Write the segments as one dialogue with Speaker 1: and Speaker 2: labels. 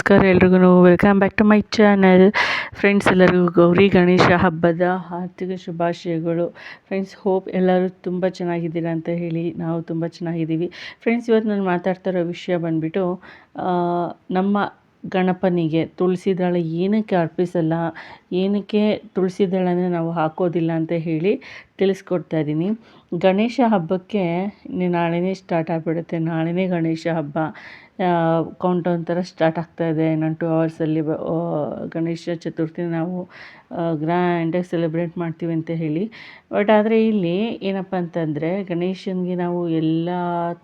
Speaker 1: ನಮಸ್ಕಾರ ಎಲ್ರಿಗೂ welcome back to my channel. Friends, ಎಲ್ಲರಿಗೂ ಗೌರಿ ಗಣೇಶ ಹಬ್ಬದ ಆರ್ಥಿಕ ಶುಭಾಶಯಗಳು. ಫ್ರೆಂಡ್ಸ್, ಹೋಪ್ ಎಲ್ಲರೂ ತುಂಬ ಚೆನ್ನಾಗಿದ್ದೀರಾ ಅಂತ ಹೇಳಿ ನಾವು ತುಂಬ ಚೆನ್ನಾಗಿದ್ದೀವಿ. ಫ್ರೆಂಡ್ಸ್, ಇವತ್ತು ನಾನು ಮಾತಾಡ್ತಾ ಇರೋ ವಿಷಯ ಬಂದುಬಿಟ್ಟು ನಮ್ಮ ಗಣಪನಿಗೆ ತುಳಸಿ ದಳ ಏನಕ್ಕೆ ಅರ್ಪಿಸಲ್ಲ, ಏನಕ್ಕೆ ತುಳಸಿ ದಳನ ನಾವು ಹಾಕೋದಿಲ್ಲ ಅಂತ ಹೇಳಿ ತಿಳಿಸ್ಕೊಡ್ತಾ ಇದ್ದೀನಿ. ಗಣೇಶ ಹಬ್ಬಕ್ಕೆ ನಾಳೆನೇ ಸ್ಟಾರ್ಟ್ ಆಗಿಬಿಡುತ್ತೆ. ನಾಳೆನೇ ಗಣೇಶ ಹಬ್ಬ ಕೌಂಟ್ ಡೌನ್ ಥರ ಸ್ಟಾರ್ಟ್ ಆಗ್ತಾಯಿದೆ. ಇನ್ನೊಂದು 2 ಅವರ್ಸಲ್ಲಿ ಗಣೇಶ ಚತುರ್ಥಿನ ನಾವು ಗ್ರ್ಯಾಂಡಾಗಿ ಸೆಲೆಬ್ರೇಟ್ ಮಾಡ್ತೀವಿ ಅಂತ ಹೇಳಿ. ಬಟ್ ಆದರೆ ಇಲ್ಲಿ ಏನಪ್ಪ ಅಂತಂದರೆ, ಗಣೇಶನಿಗೆ ನಾವು ಎಲ್ಲ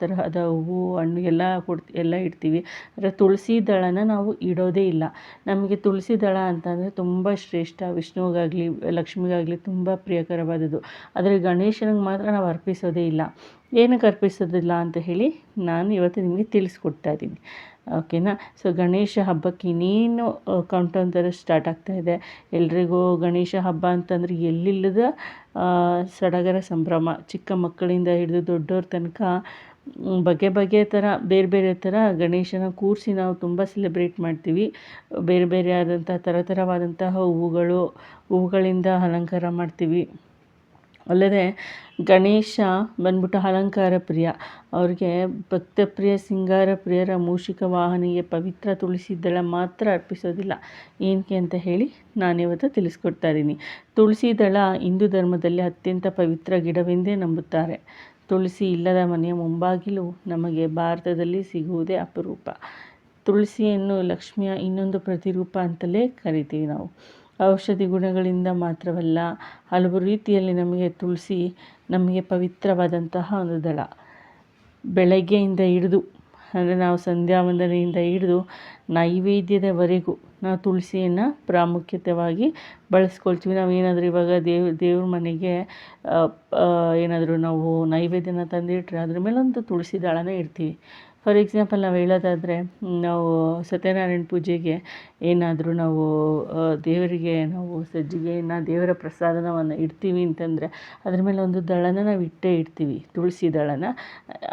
Speaker 1: ತರಹದ ಹೂವು ಹಣ್ಣು ಎಲ್ಲ ಇಡ್ತೀವಿ. ಆದರೆ ತುಳಸಿ ದಳನ ನಾವು ಇಡೋದೇ ಇಲ್ಲ. ನಮಗೆ ತುಳಸಿ ದಳ ಅಂತಂದರೆ ತುಂಬ ಶ್ರೇಷ್ಠ. ವಿಷ್ಣುವಿಗಾಗಲಿ ಲಕ್ಷ್ಮಿಗಾಗಲಿ ತುಂಬ ಪ್ರಿಯಕರವಾದದ್ದು. ಆದರೆ ಗಣೇಶನಿಗೆ ಮಾತ್ರ ನಾವು ಅರ್ಪಿಸೋದೇ ಇಲ್ಲ. ಏನಕ್ಕೆ ಅರ್ಪಿಸೋದಿಲ್ಲ ಅಂತ ಹೇಳಿ ನಾನು ಇವತ್ತು ನಿಮಗೆ ತಿಳಿಸ್ಕೊಡ್ತಾ ಇದ್ದೀನಿ. ಓಕೆನಾ? ಸೊ ಗಣೇಶ ಹಬ್ಬಕ್ಕೆ ಇನ್ನೇನು ಕೌಂಟೌನ್ ಥರ ಸ್ಟಾರ್ಟ್ ಆಗ್ತಾಯಿದೆ. ಎಲ್ರಿಗೂ ಗಣೇಶ ಹಬ್ಬ ಅಂತಂದರೆ ಎಲ್ಲಿಲ್ಲದ ಸಡಗರ ಸಂಭ್ರಮ. ಚಿಕ್ಕ ಮಕ್ಕಳಿಂದ ಹಿಡಿದು ದೊಡ್ಡವ್ರ ತನಕ ಬಗೆ ಥರ ಬೇರೆ ಬೇರೆ ಥರ ಗಣೇಶನ ಕೂರಿಸಿ ನಾವು ತುಂಬ ಸೆಲೆಬ್ರೇಟ್ ಮಾಡ್ತೀವಿ. ಬೇರೆ ಬೇರೆ ಆದಂಥ ಥರವಾದಂತಹ ಹೂವುಗಳಿಂದ ಅಲಂಕಾರ ಮಾಡ್ತೀವಿ. ಅಲ್ಲದೆ ಗಣೇಶ ಬಂದ್ಬಿಟ್ಟು ಅಲಂಕಾರ ಪ್ರಿಯ. ಅವ್ರಿಗೆ ಭಕ್ತಪ್ರಿಯ ಸಿಂಗಾರ ಪ್ರಿಯರ ಮೂಷಿಕ ವಾಹನಿಗೆ ಪವಿತ್ರ ತುಳಸಿ ದಳ ಮಾತ್ರ ಅರ್ಪಿಸೋದಿಲ್ಲ. ಏನಕ್ಕೆ ಅಂತ ಹೇಳಿ ನಾನಿವತ್ತು ತಿಳಿಸ್ಕೊಡ್ತಾ ಇದ್ದೀನಿ. ತುಳಸಿ ದಳ ಹಿಂದೂ ಧರ್ಮದಲ್ಲಿ ಅತ್ಯಂತ ಪವಿತ್ರ ಗಿಡವೆಂದೇ ನಂಬುತ್ತಾರೆ. ತುಳಸಿ ಇಲ್ಲದ ಮನೆಯ ಮುಂಬಾಗಿಲು ನಮಗೆ ಭಾರತದಲ್ಲಿ ಸಿಗುವುದೇ ಅಪರೂಪ. ತುಳಸಿಯನ್ನು ಲಕ್ಷ್ಮಿಯ ಇನ್ನೊಂದು ಪ್ರತಿರೂಪ ಅಂತಲೇ ಕರಿತೀವಿ ನಾವು. ಔಷಧಿ ಗುಣಗಳಿಂದ ಮಾತ್ರವಲ್ಲ, ಹಲವು ರೀತಿಯಲ್ಲಿ ನಮಗೆ ಪವಿತ್ರವಾದಂತಹ ಒಂದು ದಳ. ಬೆಳಗ್ಗೆಯಿಂದ ಹಿಡಿದು ಅಂದರೆ ನಾವು ಸಂಧ್ಯಾ ವಂದನೆಯಿಂದ ಹಿಡಿದು ನೈವೇದ್ಯದವರೆಗೂ ನಾವು ತುಳಸಿಯನ್ನು ಪ್ರಾಮುಖ್ಯತೆಯಾಗಿ ಬಳಸ್ಕೊಳ್ತೀವಿ. ನಾವು ಏನಾದರೂ ಇವಾಗ ದೇವ್ರ ಮನೆಗೆ ಏನಾದರೂ ನಾವು ನೈವೇದ್ಯನ ತಂದಿಟ್ಟರೆ ಅದ್ರ ಮೇಲೆ ಒಂದು ತುಳಸಿ ದಳನ ಇಡ್ತೀವಿ. ಫಾರ್ ಎಕ್ಸಾಂಪಲ್ ನಾವು ಹೇಳೋದಾದರೆ, ನಾವು ಸತ್ಯನಾರಾಯಣ ಪೂಜೆಗೆ ಏನಾದರೂ ನಾವು ದೇವರಿಗೆ ನಾವು ಸಜ್ಜಿಗೆಯನ್ನು ದೇವರ ಪ್ರಸಾದನವನ್ನು ಇಡ್ತೀವಿ ಅಂತಂದರೆ ಅದ್ರ ಮೇಲೆ ಒಂದು ದಳನ ನಾವು ಇಡ್ತೀವಿ, ತುಳಸಿ ದಳನ.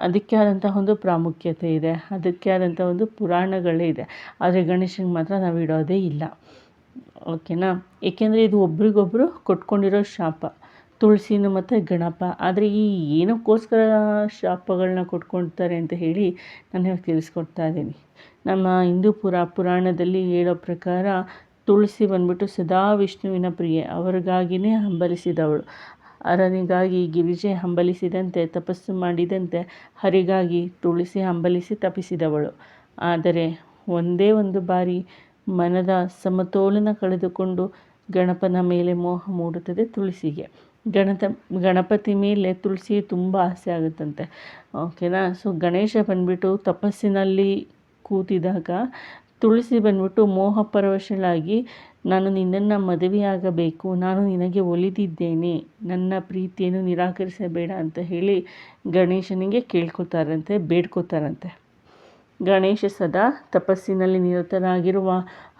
Speaker 1: ಅದಕ್ಕೆ ಆದಂತಹ ಒಂದು ಪ್ರಾಮುಖ್ಯತೆ ಇದೆ, ಅದಕ್ಕೆ ಆದಂಥ ಒಂದು ಪುರಾಣಗಳೇ ಇದೆ. ಆದರೆ ಗಣೇಶನಿಗೆ ಮಾತ್ರ ನಾವು ಇಡೋದೇ ಇಲ್ಲ. ಓಕೆನಾ? ಏಕೆಂದರೆ ಇದು ಒಬ್ರಿಗೊಬ್ಬರು ಕೊಟ್ಕೊಂಡಿರೋ ಶಾಪ, ತುಳಸಿನೂ ಮತ್ತು ಗಣಪ. ಆದರೆ ಏನಕ್ಕೋಸ್ಕರ ಶಾಪಗಳನ್ನ ಕೊಟ್ಕೊಳ್ತಾರೆ ಅಂತ ಹೇಳಿ ನಾನು ತಿಳಿಸ್ಕೊಡ್ತಾ ಇದ್ದೀನಿ. ನಮ್ಮ ಹಿಂದೂ ಪುರಾಣದಲ್ಲಿ ಹೇಳೋ ಪ್ರಕಾರ ತುಳಸಿ ಬಂದ್ಬಿಟ್ಟು ಸದಾ ವಿಷ್ಣುವಿನ ಪ್ರಿಯೆ. ಅವ್ರಿಗಾಗಿಯೇ ಹಂಬಲಿಸಿದವಳು. ಅರನಿಗಾಗಿ ಗಿರಿಜೆ ಹಂಬಲಿಸಿದಂತೆ ತಪಸ್ಸು ಮಾಡಿದಂತೆ ಹರಿಗಾಗಿ ತುಳಸಿ ಹಂಬಲಿಸಿ ತಪಿಸಿದವಳು. ಆದರೆ ಒಂದೇ ಒಂದು ಬಾರಿ ಮನದ ಸಮತೋಲನ ಕಳೆದುಕೊಂಡು ಗಣಪನ ಮೇಲೆ ಮೋಹ ಮೂಡುತ್ತದೆ ತುಳಸಿಗೆ. ಗಣಪತಿ ಮೇಲೆ ತುಳಸಿ ತುಂಬ ಆಸೆ ಆಗುತ್ತಂತೆ. ಓಕೆನಾ? ಸೊ ಗಣೇಶ ಬಂದ್ಬಿಟ್ಟು ತಪಸ್ಸಿನಲ್ಲಿ ಕೂತಿದಾಗ ತುಳಸಿ ಬಂದ್ಬಿಟ್ಟು ಮೋಹಪರವಶಳಾಗಿ, ನಾನು ನಿನ್ನನ್ನು ಮದುವೆಯಾಗಬೇಕು, ನಾನು ನಿನಗೆ ಒಲಿದಿದ್ದೇನೆ, ನನ್ನ ಪ್ರೀತಿಯನ್ನು ನಿರಾಕರಿಸಬೇಡ ಅಂತ ಹೇಳಿ ಗಣೇಶನಿಗೆ ಬೇಡ್ಕೋತಾರಂತೆ. ಗಣೇಶ ಸದಾ ತಪಸ್ಸಿನಲ್ಲಿ ನಿರತರಾಗಿರುವ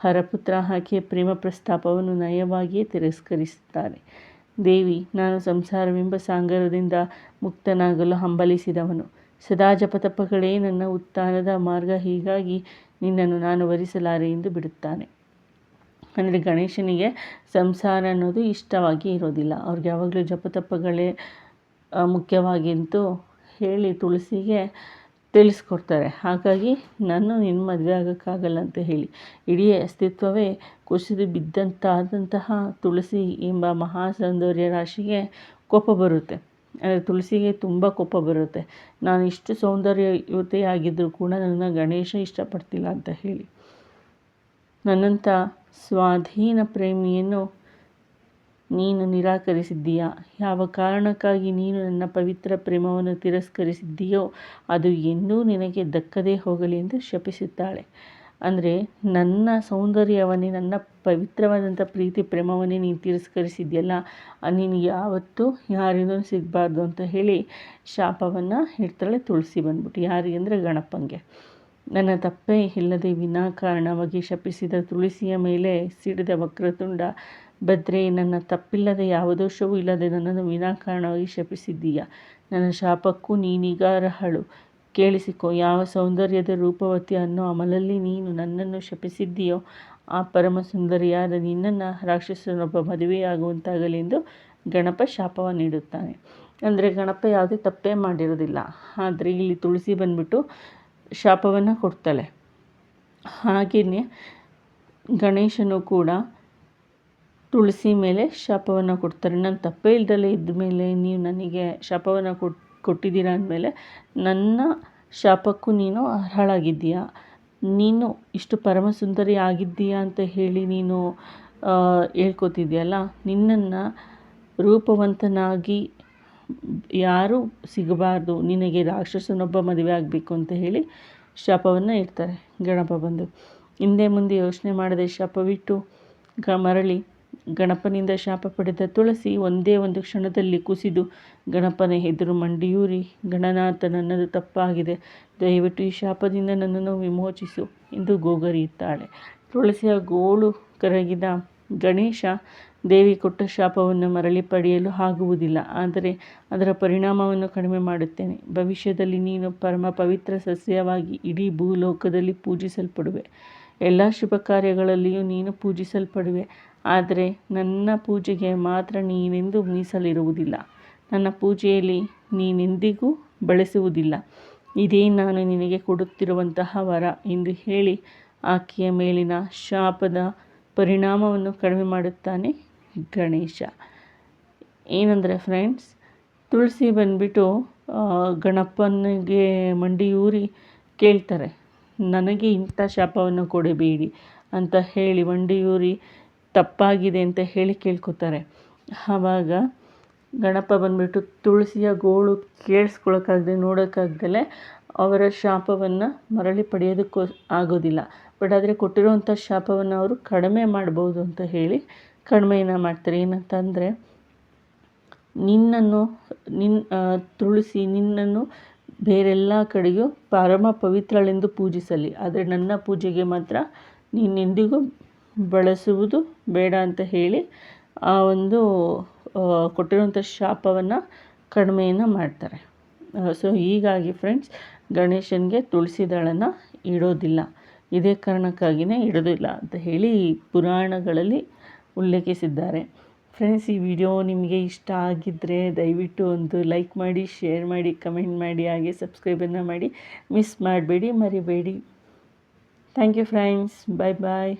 Speaker 1: ಹರಪುತ್ರ ಆಕೆಯ ಪ್ರೇಮ ಪ್ರಸ್ತಾಪವನ್ನು ನಯವಾಗಿಯೇ ತಿರಸ್ಕರಿಸುತ್ತಾರೆ. ದೇವಿ, ನಾನು ಸಂಸಾರವೆಂಬ ಸಾಗರದಿಂದ ಮುಕ್ತನಾಗಲು ಹಂಬಲಿಸಿದವನು. ಸದಾ ಜಪತಪಗಳೇ ನನ್ನ ಉತ್ಥಾನದ ಮಾರ್ಗ, ಹೀಗಾಗಿ ನಿನ್ನನ್ನು ನಾನು ವರಿಸಲಾರೆ ಎಂದು ಬಿಡುತ್ತಾನೆ. ಅಂದರೆ ಗಣೇಶನಿಗೆ ಸಂಸಾರ ಅನ್ನೋದು ಇಷ್ಟವಾಗಿ ಇರೋದಿಲ್ಲ. ಅವ್ರಿಗೆ ಯಾವಾಗಲೂ ಜಪತಪಗಳೇ ಮುಖ್ಯವಾಗಿ ಅಂತೂ ಹೇಳಿ ತುಳಸಿಗೆ ತಿಳಿಸ್ಕೊಡ್ತಾರೆ. ಹಾಗಾಗಿ ನಾನು ನಿನ್ನ ಮದುವೆ ಆಗೋಕ್ಕಾಗಲ್ಲ ಅಂತ ಹೇಳಿ ಇಡೀ ಅಸ್ತಿತ್ವವೇ ಕುಸಿದು ಬಿದ್ದಂತಹ ತುಳಸಿ ಎಂಬ ಮಹಾ ಸೌಂದರ್ಯ ರಾಶಿಗೆ ಕೋಪ ಬರುತ್ತೆ. ಅಂದರೆ ತುಳಸಿಗೆ ತುಂಬ ಕೋಪ ಬರುತ್ತೆ. ನಾನು ಇಷ್ಟು ಸೌಂದರ್ಯಯುತೆಯಾಗಿದ್ದರೂ ಕೂಡ ನನ್ನ ಗಣೇಶ ಇಷ್ಟಪಡ್ತಿಲ್ಲ ಅಂತ ಹೇಳಿ. ನನ್ನಂಥ ಸ್ವಾಧೀನ ಪ್ರೇಮಿಯನ್ನು ನೀನು ನಿರಾಕರಿಸಿದ್ದೀಯಾ? ಯಾವ ಕಾರಣಕ್ಕಾಗಿ ನೀನು ನನ್ನ ಪವಿತ್ರ ಪ್ರೇಮವನ್ನು ತಿರಸ್ಕರಿಸಿದ್ದೀಯೋ ಅದು ಎಂದೂ ನಿನಗೆ ದಕ್ಕದೇ ಹೋಗಲಿ ಎಂದು ಶಪಿಸುತ್ತಾಳೆ. ಅಂದರೆ ನನ್ನ ಸೌಂದರ್ಯವನ್ನೇ, ನನ್ನ ಪವಿತ್ರವಾದಂಥ ಪ್ರೀತಿ ಪ್ರೇಮವನ್ನೇ ನೀನು ತಿರಸ್ಕರಿಸಿದ್ಯಲ್ಲ, ನೀನು ಯಾವತ್ತೂ ಯಾರಿಂದಲೂ ಸಿಗಬಾರ್ದು ಅಂತ ಹೇಳಿ ಶಾಪವನ್ನು ಇಡ್ತಾಳೆ ತುಳಸಿ ಬಂದ್ಬಿಟ್ಟು. ಯಾರಿಗೆ ಅಂದರೆ ಗಣಪಂಗೆ. ನನ್ನ ತಪ್ಪೇ ಇಲ್ಲದೆ ವಿನಾಕಾರಣವಾಗಿ ಶಪಿಸಿದ ತುಳಸಿಯ ಮೇಲೆ ಸಿಡಿದ ವಕ್ರತುಂಡ ಭದ್ರೆ, ನನ್ನ ತಪ್ಪಿಲ್ಲದೆ ಯಾವ ದೋಷವೂ ಇಲ್ಲದೆ ನನ್ನನ್ನು ವಿನಾಕಾರಣವಾಗಿ ಶಪಿಸಿದ್ದೀಯ. ನನ್ನ ಶಾಪಕ್ಕೂ ನೀನೀಗ ಅರ್ಹಳು. ಕೇಳಿಸಿಕೊ. ಯಾವ ಸೌಂದರ್ಯದ ರೂಪವತಿ ಅನ್ನೋ ಅಮಲಲ್ಲಿ ನೀನು ನನ್ನನ್ನು ಶಪಿಸಿದ್ದೀಯೋ ಆ ಪರಮ ಸುಂದರಿಯಾದ ನಿನ್ನನ್ನು ರಾಕ್ಷಸನೊಬ್ಬ ಮದುವೆಯಾಗುವಂತಾಗಲಿ ಎಂದು ಗಣಪ ಶಾಪವನ್ನು ನೀಡುತ್ತಾನೆ. ಅಂದರೆ ಗಣಪ ಯಾವುದೇ ತಪ್ಪೇ ಮಾಡಿರೋದಿಲ್ಲ, ಆದರೆ ಇಲ್ಲಿ ತುಳಸಿ ಬಂದ್ಬಿಟ್ಟು ಶಾಪವನ್ನು ಕೊಡ್ತಾಳೆ. ಹಾಗೆಯೇ ಗಣೇಶನು ಕೂಡ ತುಳಸಿ ಮೇಲೆ ಶಾಪವನ್ನು ಕೊಡ್ತಾರೆ. ನಾನು ತಪ್ಪೇ ಇಲ್ದಲೇ ಇದ್ದ ಮೇಲೆ ನೀವು ನನಗೆ ಶಾಪವನ್ನು ಕೊಟ್ಟಿದ್ದೀರಾ ಅಂದಮೇಲೆ ನನ್ನ ಶಾಪಕ್ಕೂ ನೀನು ಅರ್ಹಳಾಗಿದ್ದೀಯಾ, ನೀನು ಇಷ್ಟು ಪರಮ ಸುಂದರಿ ಆಗಿದ್ದೀಯಾ ಅಂತ ಹೇಳಿ ನೀನು ಹೇಳ್ಕೊತಿದ್ಯಲ್ಲ, ನಿನ್ನನ್ನು ರೂಪವಂತನಾಗಿ ಯಾರೂ ಸಿಗಬಾರ್ದು, ನಿನಗೆ ರಾಕ್ಷಸನೊಬ್ಬ ಮದುವೆ ಆಗಬೇಕು ಅಂತ ಹೇಳಿ ಶಾಪವನ್ನು ಇಡ್ತಾರೆ. ಗಣಪ ಬಂದು ಹಿಂದೆ ಮುಂದೆ ಯೋಚನೆ ಮಾಡದೆ ಶಾಪವಿಟ್ಟು ಮರಳಿ ಗಣಪನಿಂದ ಶಾಪ ಪಡೆದ ತುಳಸಿ ಒಂದೇ ಒಂದು ಕ್ಷಣದಲ್ಲಿ ಕುಸಿದು ಗಣಪನ ಎದುರು ಮಂಡಿಯೂರಿ, ಗಣನಾಥ, ನನ್ನದು ತಪ್ಪಾಗಿದೆ, ದಯವಿಟ್ಟು ಈ ಶಾಪದಿಂದ ನನ್ನನ್ನು ವಿಮೋಚಿಸು ಎಂದು ಗೋಗರಿಯುತ್ತಾಳೆ. ತುಳಸಿಯ ಗೋಳು ಕರಗಿದ ಗಣೇಶ ದೇವಿ ಕೊಟ್ಟ ಶಾಪವನ್ನು ಮರಳಿ ಪಡೆಯಲು ಆಗುವುದಿಲ್ಲ, ಆದರೆ ಅದರ ಪರಿಣಾಮವನ್ನು ಕಡಿಮೆ ಮಾಡುತ್ತೇನೆ. ಭವಿಷ್ಯದಲ್ಲಿ ನೀನು ಪರಮ ಪವಿತ್ರ ಸಸ್ಯವಾಗಿ ಇಡೀ ಭೂಲೋಕದಲ್ಲಿ ಪೂಜಿಸಲ್ಪಡುವೆ. ಎಲ್ಲ ಶುಭ ಕಾರ್ಯಗಳಲ್ಲಿಯೂ ನೀನು ಪೂಜಿಸಲ್ಪಡುವೆ, ಆದರೆ ನನ್ನ ಪೂಜೆಗೆ ಮಾತ್ರ ನೀನೆಂದೂ ಮೀಸಲಿರುವುದಿಲ್ಲ, ನನ್ನ ಪೂಜೆಯಲ್ಲಿ ನೀನೆಂದಿಗೂ ಬಳಸುವುದಿಲ್ಲ. ಇದೇ ನಾನು ನಿನಗೆ ಕೊಡುತ್ತಿರುವಂತಹ ವರ ಎಂದು ಹೇಳಿ ಆಕೆಯ ಮೇಲಿನ ಶಾಪದ ಪರಿಣಾಮವನ್ನು ಕಡಿಮೆ ಮಾಡುತ್ತಾನೆ ಗಣೇಶ. ಏನಂದರೆ ಫ್ರೆಂಡ್ಸ್, ತುಳಸಿ ಬಂದುಬಿಟ್ಟು ಗಣಪನಿಗೆ ಮಂಡಿಯೂರಿ ಕೇಳ್ತಾರೆ, ನನಗೆ ಇಂಥ ಶಾಪವನ್ನು ಕೊಡಬೇಡಿ ಅಂತ ಹೇಳಿ ಮಂಡಿಯೂರಿ ತಪ್ಪಾಗಿದೆ ಅಂತ ಹೇಳಿ ಕೇಳ್ಕೊತಾರೆ. ಆವಾಗ ಗಣಪ ಬಂದುಬಿಟ್ಟು ತುಳಸಿಯ ಗೋಳು ಕೇಳಿಸ್ಕೊಳಕ್ಕಾಗದೆ ನೋಡೋಕ್ಕಾಗ್ದಲೇ ಅವರ ಶಾಪವನ್ನು ಮರಳಿ ಪಡೆಯೋದಕ್ಕೂ ಆಗೋದಿಲ್ಲ. ಬಟ್ ಆದರೆ ಕೊಟ್ಟಿರುವಂಥ ಶಾಪವನ್ನು ಅವರು ಕಡಿಮೆ ಮಾಡ್ಬೋದು ಅಂತ ಹೇಳಿ ಕಡಿಮೆಯನ್ನು ಮಾಡ್ತಾರೆ. ಏನಂತಂದರೆ, ತುಳಸಿ ನಿನ್ನನ್ನು ಬೇರೆಲ್ಲ ಕಡೆಗೂ ಪರಮ ಪವಿತ್ರಳೆಂದು ಪೂಜಿಸಲಿ, ಆದರೆ ನನ್ನ ಪೂಜೆಗೆ ಮಾತ್ರ ನೀನೆಂದಿಗೂ ಬಳಸುವುದು ಬೇಡ ಅಂತ ಹೇಳಿ ಆ ಒಂದು ಕೊಟ್ಟಿರುವಂಥ ಶಾಪವನ್ನು ಕಡಿಮೆಯನ್ನು ಮಾಡ್ತಾರೆ. ಸೊ ಹೀಗಾಗಿ ಫ್ರೆಂಡ್ಸ್, ಗಣೇಶನಿಗೆ ತುಳಸಿ ದಳನ ಇಡೋದಿಲ್ಲ, ಇದೇ ಕಾರಣಕ್ಕಾಗಿಯೇ ಇಡೋದಿಲ್ಲ ಅಂತ ಹೇಳಿ ಪುರಾಣಗಳಲ್ಲಿ ಉಲ್ಲೇಖಿಸಿದ್ದಾರೆ. ಫ್ರೆಂಡ್ಸ್, ಈ ವಿಡಿಯೋ ನಿಮಗೆ ಇಷ್ಟ ಆಗಿದ್ದರೆ ದಯವಿಟ್ಟು ಒಂದು ಲೈಕ್ ಮಾಡಿ, ಶೇರ್ ಮಾಡಿ, ಕಮೆಂಟ್ ಮಾಡಿ, ಹಾಗೆ ಸಬ್ಸ್ಕ್ರೈಬನ್ನು ಮಾಡಿ, ಮಿಸ್ ಮಾಡಬೇಡಿ, ಮರಿಬೇಡಿ. Thank you friends, bye bye.